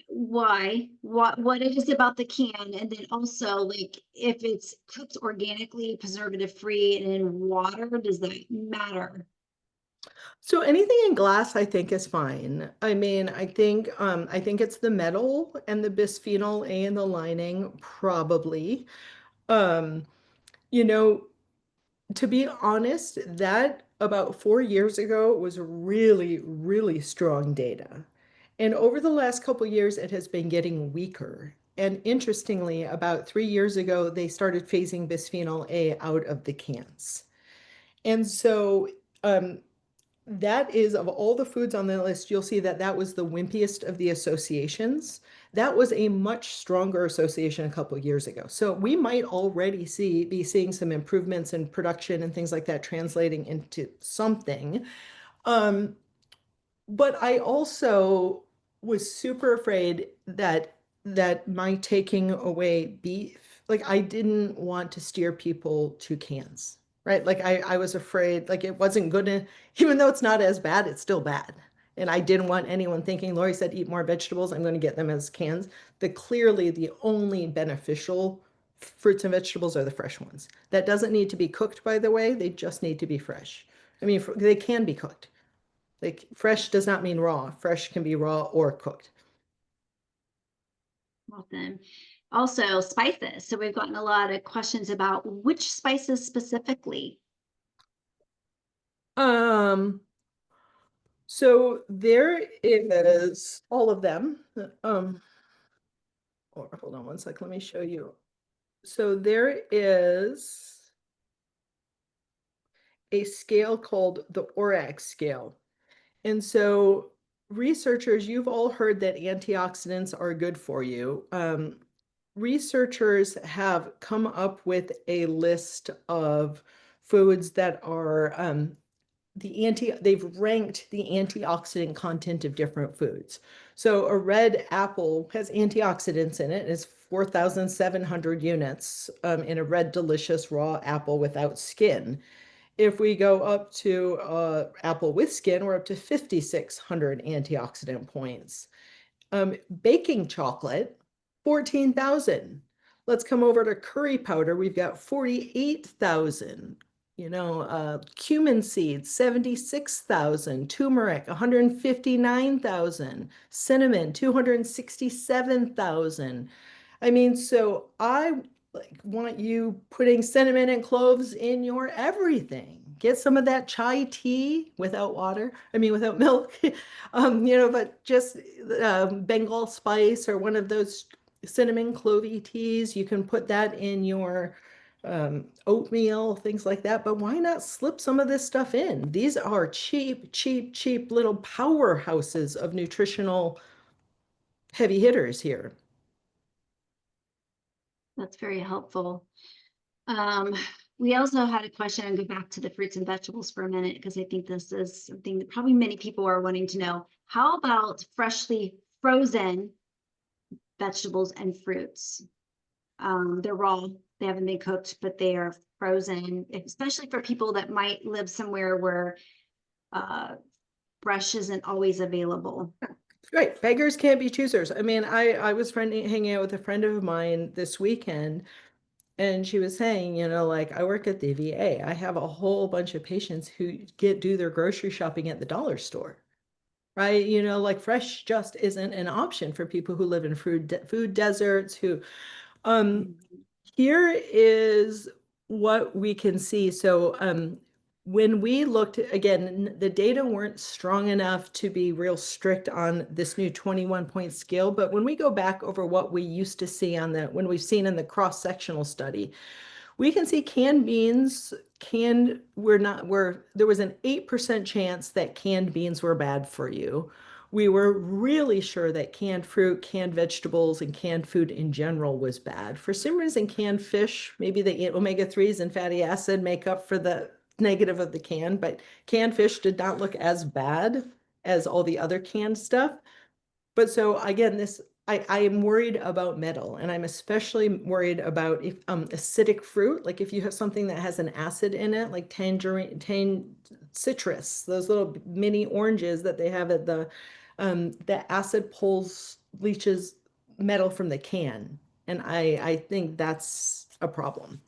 what it is about the can, and then also like if it's cooked organically, preservative free, and in water, does that matter? So anything in glass, I think, is fine. I mean, I think it's the metal and the bisphenol A in the lining, probably. Um, you know, to be honest, that about 4 years ago was really, really strong data. And over the last couple years, it has been getting weaker. And interestingly, about 3 years ago, they started phasing bisphenol A out of the cans. And so um, that is, of all the foods on the list, you'll see that that was the wimpiest of the associations. That was a much stronger association a couple of years ago. So we might already be seeing some improvements in production and things like that translating into something. Um, but I also was super afraid that my taking away beef, like I didn't want to steer people to cans, right? Like I was afraid like it wasn't good to, even though it's not as bad, it's still bad. And I didn't want anyone thinking, Laurie said, eat more vegetables. I'm going to get them as cans. Clearly the only beneficial fruits and vegetables are the fresh ones. That doesn't need to be cooked, by the way. They just need to be fresh. I mean, they can be cooked. Like fresh does not mean raw. Fresh can be raw or cooked. Awesome. Also, spices. So we've gotten a lot of questions about which spices specifically. Um, so there is all of them. Or hold on one sec, let me show you. So there is a scale called the ORAC scale. And so researchers, you've all heard that antioxidants are good for you. Researchers have come up with a list of foods that are they've ranked the antioxidant content of different foods. So a red apple has antioxidants in it. It's 4,700 units in a red delicious raw apple without skin. If we go up to apple with skin, we're up to 5,600 antioxidant points. Baking chocolate, 14,000. Let's come over to curry powder. We've got 48,000. Cumin seeds, 76,000. Turmeric, 159,000. Cinnamon, 267,000. I mean, so I like want you putting cinnamon and cloves in your everything. Get some of that chai tea without water. I mean, without milk. But just Bengal spice or one of those cinnamon clovey teas. You can put that in your oatmeal, things like that. But why not slip some of this stuff in? These are cheap, cheap, cheap little powerhouses of nutritional heavy hitters here. That's very helpful. Um, we also had a question, and go back to the fruits and vegetables for a minute, because I think this is something that probably many people are wanting to know. How about freshly frozen vegetables and fruits? They're raw, they haven't been cooked, but they are frozen, especially for people that might live somewhere where fresh isn't always available. Right. Beggars can't be choosers. I mean, I was hanging out with a friend of mine this weekend, and she was saying, like I work at the VA. I have a whole bunch of patients who do their grocery shopping at the dollar store. Right? Like fresh just isn't an option for people who live in food deserts who Mhm. here is what we can see. So when we looked, again, the data weren't strong enough to be real strict on this new 21-point scale. But when we go back over what we used to see when we've seen in the cross-sectional study, we can see canned beans there was an 8% chance that canned beans were bad for you. We were really sure that canned fruit, canned vegetables, and canned food in general was bad. For some reason, canned fish, maybe the omega-3s and fatty acid make up for the negative of the can, but canned fish did not look as bad as all the other canned stuff. But so again, I am worried about metal, and I'm especially worried about if acidic fruit, like if you have something that has an acid in it, like citrus, those little mini oranges that they have at the acid leaches metal from the can. And I think that's a problem.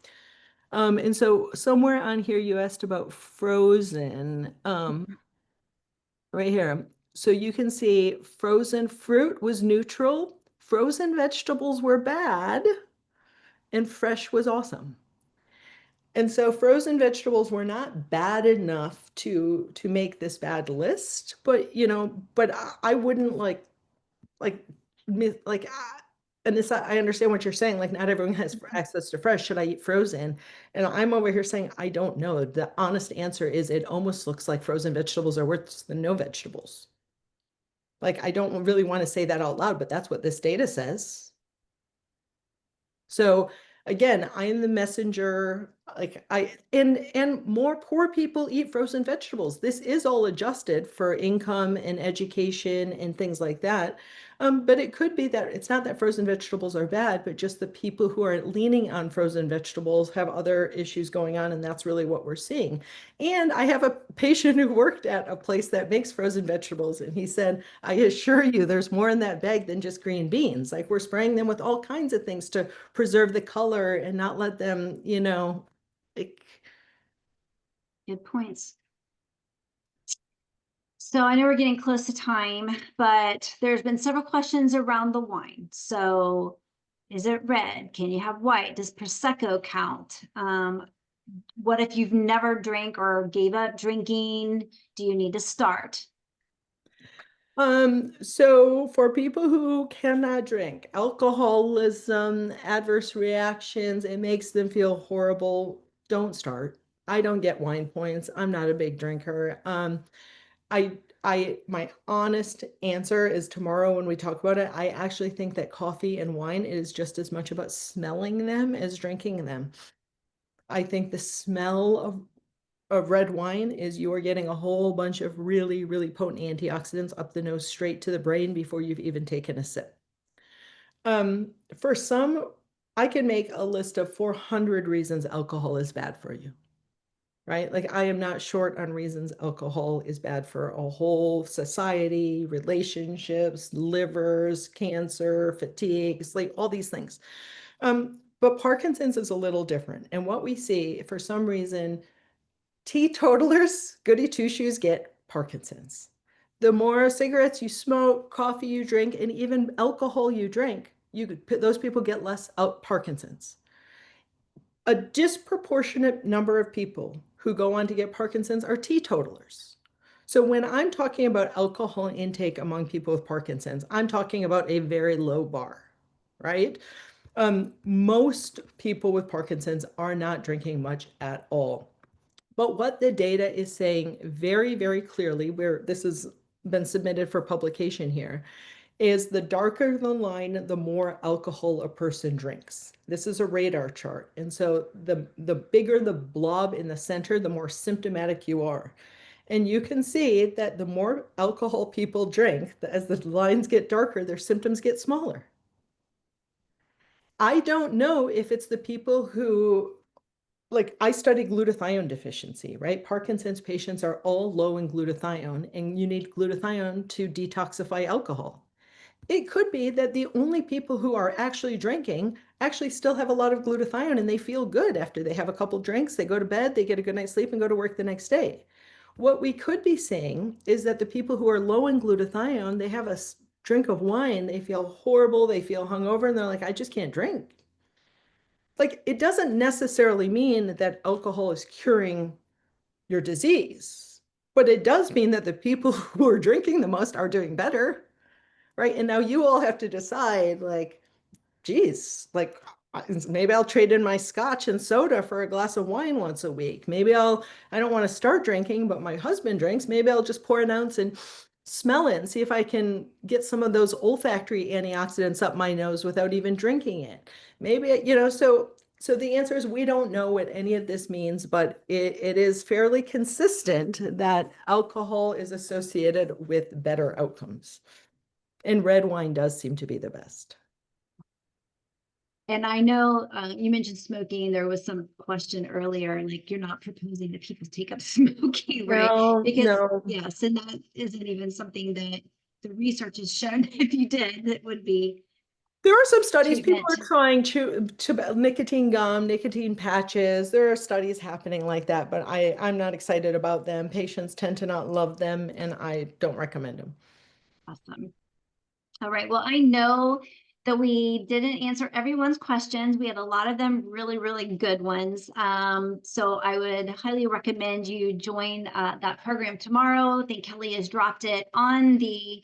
And so somewhere on here you asked about frozen. Right here. So you can see frozen fruit was neutral, frozen vegetables were bad, and fresh was awesome. And so frozen vegetables were not bad enough to make this bad list, but but I wouldn't like like, and this, I understand what you're saying, like not everyone has access to fresh. Should I eat frozen? And I'm over here saying, I don't know. The honest answer is it almost looks like frozen vegetables are worse than no vegetables. Like, I don't really want to say that out loud, but that's what this data says. So again, I am the messenger. Like and more poor people eat frozen vegetables. This is all adjusted for income and education and things like that. But it could be that it's not that frozen vegetables are bad, but just the people who are leaning on frozen vegetables have other issues going on, and that's really what we're seeing. And I have a patient who worked at a place that makes frozen vegetables, and he said, I assure you, there's more in that bag than just green beans. Like, we're spraying them with all kinds of things to preserve the color and not let them, like, Good points. So I know we're getting close to time, but there's been several questions around the wine. So is it red? Can you have white? Does Prosecco count? What if you've never drank or gave up drinking? Do you need to start? So for people who cannot drink, alcoholism, adverse reactions, it makes them feel horrible. Don't start. I don't get wine points. I'm not a big drinker. My honest answer is tomorrow when we talk about it, I actually think that coffee and wine is just as much about smelling them as drinking them. I think the smell of red wine is you are getting a whole bunch of really, really potent antioxidants up the nose straight to the brain before you've even taken a sip. For some, I can make a list of 400 reasons alcohol is bad for you, right? Like, I am not short on reasons alcohol is bad for a whole society, relationships, livers, cancer, fatigue, sleep, all these things. But Parkinson's is a little different. And what we see, for some reason, teetotalers, goody two shoes, get Parkinson's. The more cigarettes you smoke, coffee you drink, and even alcohol you drink, those people get less Parkinson's. A disproportionate number of people who go on to get Parkinson's are teetotalers. So when I'm talking about alcohol intake among people with Parkinson's, I'm talking about a very low bar, right? Most people with Parkinson's are not drinking much at all. But what the data is saying very, very clearly, where this has been submitted for publication here, is the darker the line, the more alcohol a person drinks. This is a radar chart. And so the bigger the blob in the center, the more symptomatic you are. And you can see that the more alcohol people drink, as the lines get darker, their symptoms get smaller. I don't know if it's the people who, like, I study glutathione deficiency, right? Parkinson's patients are all low in glutathione, and you need glutathione to detoxify alcohol. It could be that the only people who are actually drinking actually still have a lot of glutathione and they feel good after they have a couple drinks, they go to bed, they get a good night's sleep and go to work the next day. What we could be saying is that the people who are low in glutathione, they have a drink of wine, they feel horrible, they feel hungover, and they're like, I just can't drink. Like, it doesn't necessarily mean that alcohol is curing your disease, but it does mean that the people who are drinking the most are doing better, right? And now you all have to decide, like, geez, like, maybe I'll trade in my scotch and soda for a glass of wine once a week. I don't want to start drinking, but my husband drinks. Maybe I'll just pour an ounce and smell it and see if I can get some of those olfactory antioxidants up my nose without even drinking it. Maybe, so the answer is we don't know what any of this means, but it is fairly consistent that alcohol is associated with better outcomes. And red wine does seem to be the best. And I know you mentioned smoking. There was some question earlier, like you're not proposing that people take up smoking, right? No, Because no. yes, and that isn't even something that the research has shown. If you did, that would be There are some studies, people treatment. are trying to nicotine gum, nicotine patches. There are studies happening like that, but I'm not excited about them. Patients tend to not love them, and I don't recommend them. Awesome. All right. Well, I know that we didn't answer everyone's questions. We had a lot of them really, really good ones. So I would highly recommend you join that program tomorrow. I think Kelly has dropped it on the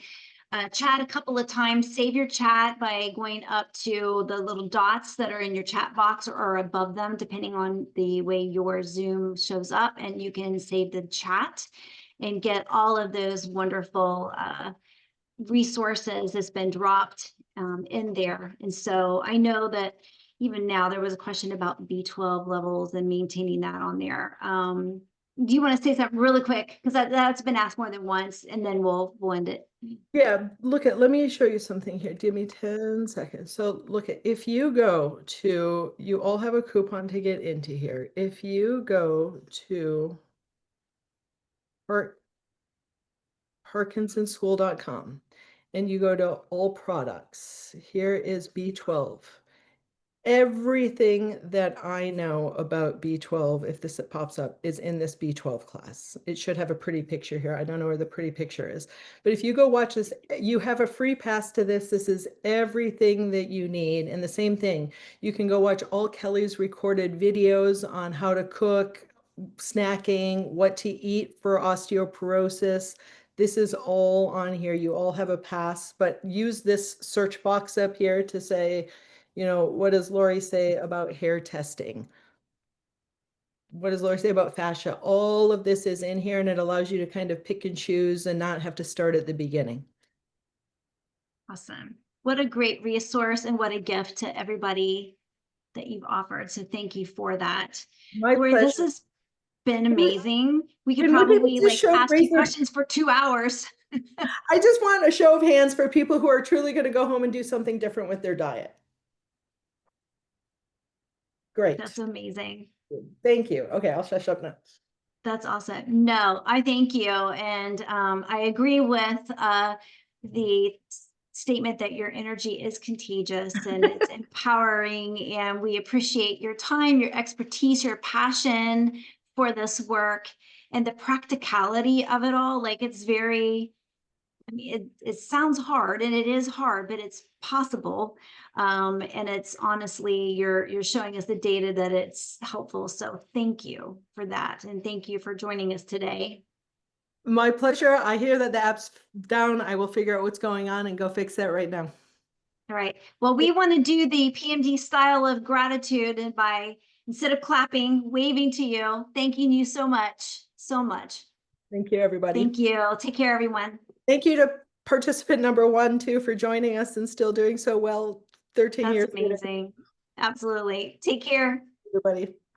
chat a couple of times. Save your chat by going up to the little dots that are in your chat box or above them, depending on the way your Zoom shows up, and you can save the chat and get all of those wonderful resources that's been dropped in there. And so I know that even now there was a question about B12 levels and maintaining that on there. Do you want to say something really quick? Because that's been asked more than once, and then we'll end it. Yeah, let me show you something here. Give me 10 seconds. So look at, if you go to, you all have a coupon to get into here. If you go to Parkinsonschool.com and you go to all products, here is B12. Everything that I know about B12, if this pops up, is in this B12 class. It should have a pretty picture here. I don't know where the pretty picture is. But if you go watch this, you have a free pass to this. This is everything that you need. And the same thing, you can go watch all Kelly's recorded videos on how to cook, snacking, what to eat for osteoporosis. This is all on here. You all have a pass, but use this search box up here to say, what does Laurie say about hair testing? What does Laurie say about fascia? All of this is in here, and it allows you to kind of pick and choose and not have to start at the beginning. Awesome. What a great resource and what a gift to everybody that you've offered. So thank you for that. My Lori, this pleasure. has been amazing. We could Can we probably just show ask you questions for 2 hours. I just want a show of hands for people who are truly going to go home and do something different with their diet. Great. That's amazing. Thank you. Okay, I'll shush up now. That's awesome. No, I thank you. And I agree with the statement that your energy is contagious and it's empowering. And we appreciate your time, your expertise, your passion for this work, and the practicality of it all. Like, it's very, I mean, it sounds hard, and it is hard, but it's possible. And it's honestly, you're showing us the data that it's helpful. So thank you for that. And thank you for joining us today. My pleasure. I hear that the app's down. I will figure out what's going on and go fix that right now. All right. Well, we want to do the PMD style of gratitude, and by, instead of clapping, waving to you, thanking you so much, so much. Thank you, everybody. Thank you. Take care, everyone. Thank you to participant number 1, too, for joining us and still doing so well 13 years later. That's amazing. Absolutely. Take care. Everybody.